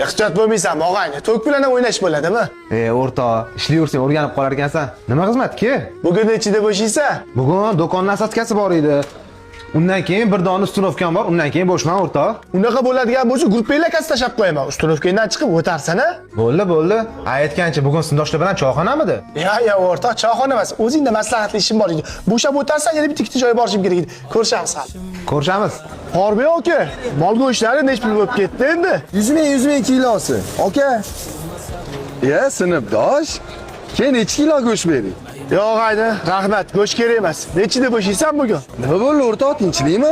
Ehtiyot bo'lmaysanmi, og'ayni? To'k bilan ham o'ynash bo'ladimi? O'rtoq, ishlayversang o'rganib qolar ekansan. Nima xizmatki? Bugun nechida bo'shaysan? Bugun do'konning asoskasi bor edi. Undan keyin bir dona ustunovkam bor, undan keyin bo'shman o'rtoq. Unaqa bo'ladigan bo'lsa, gruppanglar akasi tashlab qo'yaman. Ustunovkangdan chiqib o'tarsan-a? Bo'ldi. Aytgancha bugun sindoshlar bilan choyxonamidi? Ya, o'rtoq, choyxona emas. O'zingda maslahatli ishim bor edi. Bo'shab o'tarsan, yana bitta ikkita joyga borishim kerak edi. Ko'rishamiz hali. Ko'rishamiz. Qorbek aka, mol go'shtlari nech pul bo'lib ketdi endi? 100 ming kilosi. Aka. Ya, sinfdosh. Keyin necha kilo go'sht bering? Yo'q, ayni, rahmat, go'sht kerak emas. Nechida bo'shaysan bugun? Nima bo'ldi o'rtoq, tinchlikmi?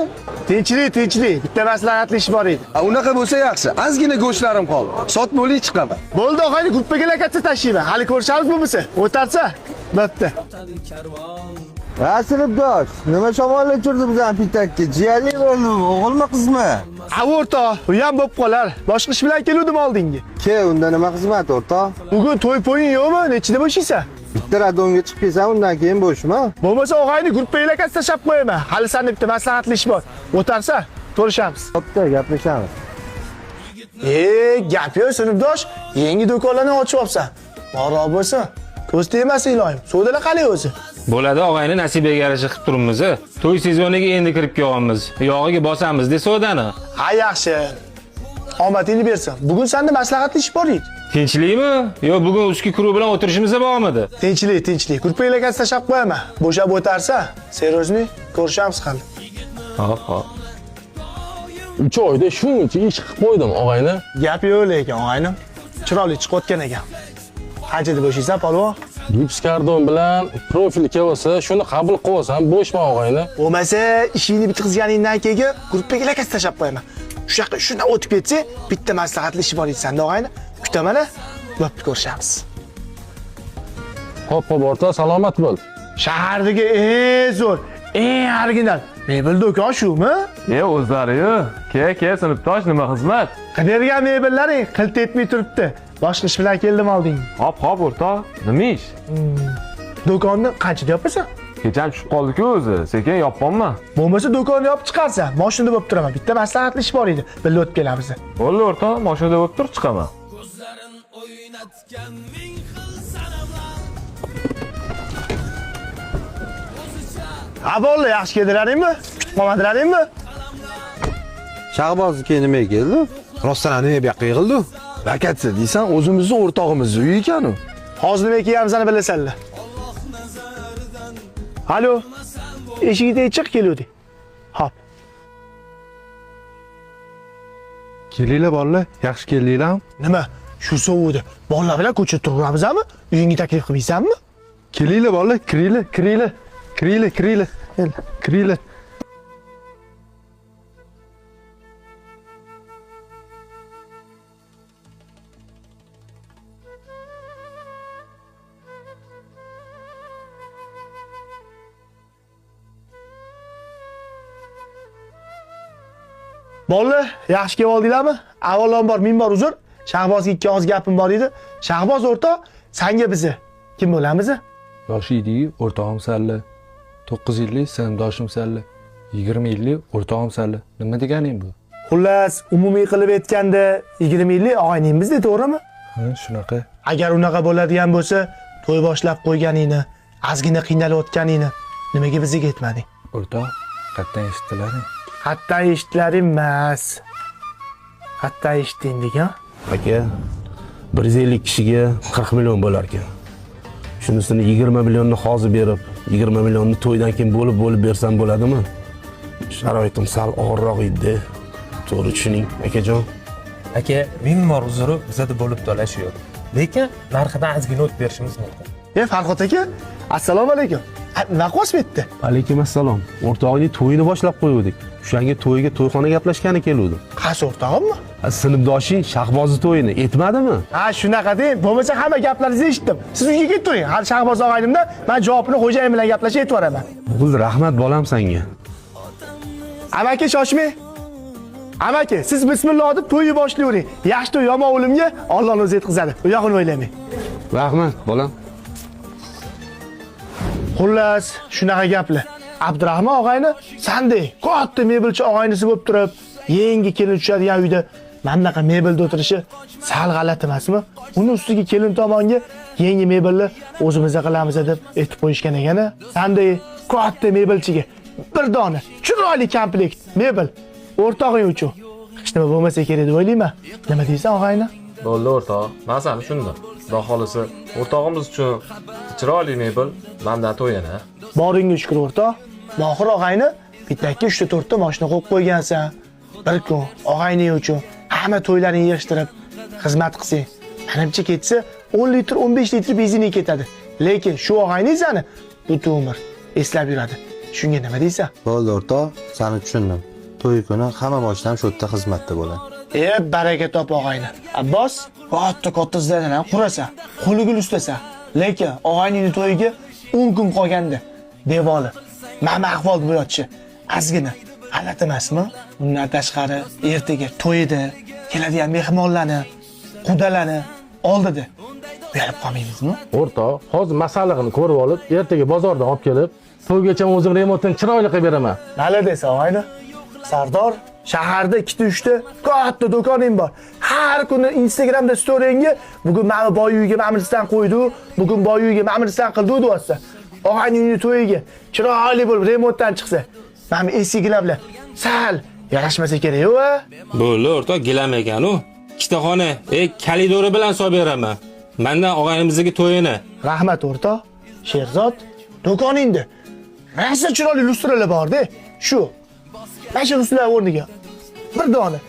Tinchlik. Bitta maslahatli ish bor edi. Unaqa bo'lsa yaxshi. Ozgina go'shtlarim qoldi. Sotib bo'lib chiqaman. Bo'ldi, og'ayni, gruppaga lakatsa tashlayman. Hali ko'rishamiz bo'lmasa. O'tarsa, bo'pti. Ha, sinfdosh. Nima shamollab turdi bizdan pitakka? Jiyanli bo'ldimi, o'g'ilmi, qizmi? Ha, o'rtoq, u ham bo'lib qolar. Boshqa ish bilan keluvdim oldinga. Unda nima xizmat o'rtoq? Bugun to'y-po'ying yo'qmi? Nechida bo'shaysan? Bitta radonga chiqib kelsan, undan keyin bo'shma. Bo'lmasa og'ayni gruppaga lakatsa tashlab qo'yaman. Hali senda bitta maslahatli ish bor. O'tarsa, ko'rishamiz. Bo'pti, gaplashamiz. Gap yo'q, sinfdosh. Yangi do'konlarni ochib olsan. Bora bo'lsa, ko'z tegmasin iloyim. Savdolar qalay o'zi? Bo'ladi, og'ayni nasibaga yarasha qilib turibmiz. To'y sezoniga endi kirib kelganmiz. Yog'iga bosamiz de sodani. Ha, yaxshi. Omadingni bersin. Bugun senda maslahatli ish bor edi. Tinchlikmi? Yo, bugun uski kuru bilan o'tirishimiz bormidi? Tinchlik. Gruppaga lakatsa tashlab qo'yaman. Bo'shab o'tarsa, seryozni ko'rishamiz hali. Hop. 3 oyda shuncha ish qilib qo'ydim, og'ayni. Gap yo'q lekin, og'aynim. Chiroyli chiqayotgan ekan. Qanchada bo'shaysan, polvon? Gips kardon bilan profil kelsa, shuni qabul qilsam bo'shman, og'ayni. Bo'lmasa, ishingni bitkazganingdan keyin gruppaga lakatsa tashlab qo'yaman. Shundan o'tib ketsa, bitta maslahatli ish bor edi senda, og'ayni. Kutaman-a? Bo'pti, ko'rishamiz. Hop, o'rtoq, salomat bo'l. Shahardagi zo'r, eng original mebel do'kon shumi? O'zlari-yu. Ke, sinfdosh, nima xizmat? Qidirgan mebellaring qilt etmay turibdi. Boshqa ish bilan keldim oldinga. Hop, o'rtoq. Nima ish? Do'konni qanchada yopasan? Kecham tushib qoldi-ku o'zi. Sekin yopponman. Bo'lmasa do'konni yopib chiqarsan. Mashinada bo'lib turaman. Bitta maslahatli ish bor edi. Birga o'tib kelamiz. Bo'ldi, o'rtoq, mashinada bo'lib tur, chiqaman. Ha, bo'ldi, yaxshi keldilaringmi? Kutib qolmadilaringmi? Shahbozniki nima keldi? Rostdan nima bu yoqqa yig'ildi? Lakatsa deysan, o'zimizni o'rtog'imizni uyi ekan-u. Hozir nima kiyamizani bilasanlar. Alo. Eshikda chiq keluvdi. Hop. Kelinglar bolalar, yaxshi keldinglar. Nima? Shu sovuqda bolalar bilan ko'chada turamizmi? Uyingga taklif qilmaysanmi? Kelinglar bolalar, kiringlar. Kiringlar. Bolalar, yaxshi kelib oldinglarmi? Avvalambor minbor uzr. Shahbozga ikki og'iz gapim bor edi. Shahboz o'rtoq, senga bizi kim bo'lamiz? Yosh edi-yu, o'rtog'im salla. 9 yillik sinfdoshim salla. 20 yillik o'rtog'im salla. Nima deganing bu? Xullas, umumiy qilib aytganda 20 yillik og'ayningiz, to'g'rimi? Ha, shunaqa. Agar unaqa bo'ladigan bo'lsa, to'y boshlab qo'yganingni, ozgina qiynalayotganingni nimaga bizga aytmading? O'rtoq, qatdan eshitdilaring? Qatdan eshitdilaring emas. Qatdan eshitding-a? Aka, 150 kishiga 40 million bo'lar ekan. Shunisini 20 millionni hozir berib, 20 millionni to'ydan keyin bo'lib bersam bo'ladimi? Sharoitim sal og'irroq edi. To'g'ri tushuning, akajon. Aka, ming bor uzri bizada bo'lib to'lash yo'q. Lekin narxidan ozgina o'tib berishimiz mumkin. Farhod aka, assalomu alaykum. Nima qilyapsiz bu yerda? Alaykum assalom. O'rtog'ning to'yini boshlab qo'ydik. O'shanga to'yga to'yxona gaplashgani keluvdi. Qaysi o'rtog'immi? Sinfdoshing Shahbozni to'yini aytmadimi? Ha, shunaqa deng. Bo'lmasa hamma gaplaringizni eshitdim. Siz uyga ketib turing. Hali Shahboz og'aynimda men javobini xo'jayin bilan gaplashib aytib beraman. Bo'ldi, rahmat bolam senga. Amaki shoshmang. Amaki, siz bismillah deb to'yni boshlayvering. Yaxshi to'y, yomon o'limga Alloh o'zi yetkazadi. U yo'qini o'ylamang. Rahmat bolam. Xullas, shunaqa gaplar. Abdurahmon og'ayni sandek katta mebelchi og'aynisi bo'lib turib, yangi kelin tushadigan uyda Mandaqa mebelda o'tirishi sal g'alati emasmi? Uni ustiga kelin tomonga yangi mebelni o'zimizga qilamiz deb aytib qo'yishgan ekan. Sanday katta mebelchiga bir dona chiroyli komplekt mebel o'rtog'ing uchun hech nima bo'lmasa kerak deb o'ylayman. Nima deysan, og'ayni? Bo'ldi o'rtoq, men seni tushundim. Xudo xolisi, o'rtog'imiz uchun chiroyli mebel mendan to'yini. Boringga shukr o'rtoq. Mohir og'ayni bittakka 3-4 ta mashina qo'yib qo'ygansan. Bir kun og'ayning uchun hamma to'ylarini yig'ishtirib xizmat qilsang, menimcha ketsa 10 litr, 15 litr benzin ketadi. Lekin shu og'ayningizani butun umr eslab yuradi. Shunga nima deysan? Bo'ldi o'rtoq, seni tushundim. To'y kuni hamma mashinam shu yerda xizmatda bo'ladi. Baraka top og'ayni. Abbos, katta zaldan ham qurasan, qo'ligul ustasan. Lekin og'ayningning to'yiga 10 kun qolganda devoli mana ahvol bo'yotishi ozgina g'alati emasmi? Undan tashqari ertaga to'yida keladigan mehmonlarni, qudalarni oldida berib qolmaymizmi? O'rtoq, hozir masalani ko'rib olib, ertaga bozordan olib kelib, to'ygacha o'zim remontini chiroyli qilib beraman. Nala desa og'ayni? Sardor, shaharda 2-3 ta katta do'koning bor. Har kuni Instagramda storyingga bugun mana boy uyga ma'murdan qo'ydi, bugun boy uyga ma'murdan qildi deyapsan. Og'ayning to'yiga chiroyli bo'lib remontdan chiqsa, mana eskilar bilan sal yarashmasa kerak-ku. Bo'ldi o'rtoq, gilam ekan u. Ikkita xona, kalidori bilan solib beraman. Mendan og'aynimizga to'yini. Rahmat o'rtoq. Sherzod, do'koningda rasa chiroyli lustralar bor-da. Shu. Mana lustralar o'rniga bir dona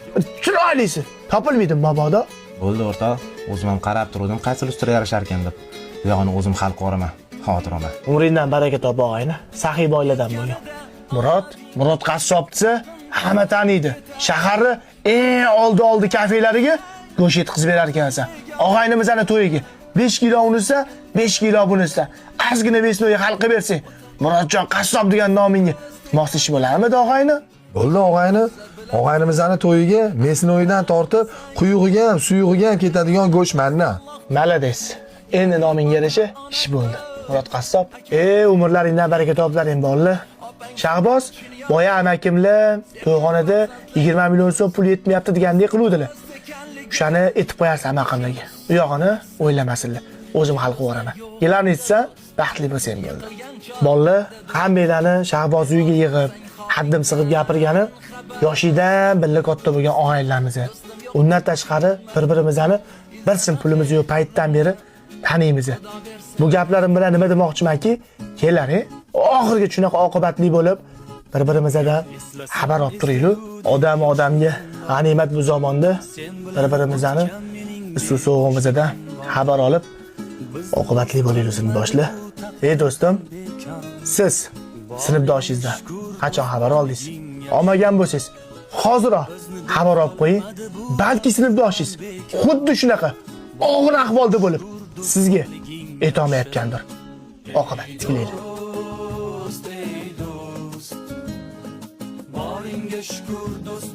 chiroylisi topilmaydimi mabodo? Bo'ldi o'rtoq, o'zim ham qarab turdim, qaysi lustra yarashar ekan deb. Bu yog'ini o'zim hal qilaman, xotiraman. Umringdan baraka top og'ayni, saxiy boylardan bo'lgan. Murod qassob desa, hamma taniydi. Shaharni eng oldi kafelariga go'sht yetkazib berar ekansan. Og'aynimizning to'yiga 5 kilo unisa, 5 kilo bunisa. Ozgina besnoyi hal qilib bersang, Murodjon qassob degan nomingga moslish bo'ladimi og'ayni? Bo'ldi og'ayni. Og'aynimizning to'yiga mesnoydan tortib, quyug'iga ham, suyug'iga ham ketadigan go'sht manna. Malades. Endi nomingga yarasha ish bo'ldi. Murod qassob. Umrlaringdan baraka toplaring bo'ldi. Shahboz, boya amakimlar to'yxonada 20 million so'm pul yetmayapti degandek qiluvdilar. O'shani aytib qo'yarsan maqomlarga. U yog'ini o'ylamasinlar. O'zim hal qilib yuboraman. Yillarni aytsa, baxtli bo'lsang bo'ldi. Bolalar hammalarni Shahboz uyiga yig'ib, haddim sig'ib gapirgani yoshidan birga katta bo'lgan og'aylarimiz. Undan tashqari bir-birimizni bir sim pulimiz yo'q paytdan beri taniymiz. Bu gaplarim bilan nima demoqchimanki, kelar, oxirgi shunaqa oqibatli bo'lib, bir-birimizdan xabar olib turaylik. Odam odamga g'animat bu zamonda bir-birimizni so'zimizdan xabar olib, oqibatli bo'laylik sinfdoshlar. Do'stim, siz sinfdoshingizdan qachon xabar oldingiz? Olmagan bo'lsangiz, hoziroq xabar olib qo'ying. Balki sinfdoshingiz xuddi shunaqa og'ir ahvolda bo'lib, sizga aytolmayotgandir. Oqibat tiklaylik. Boringga shukr do'st.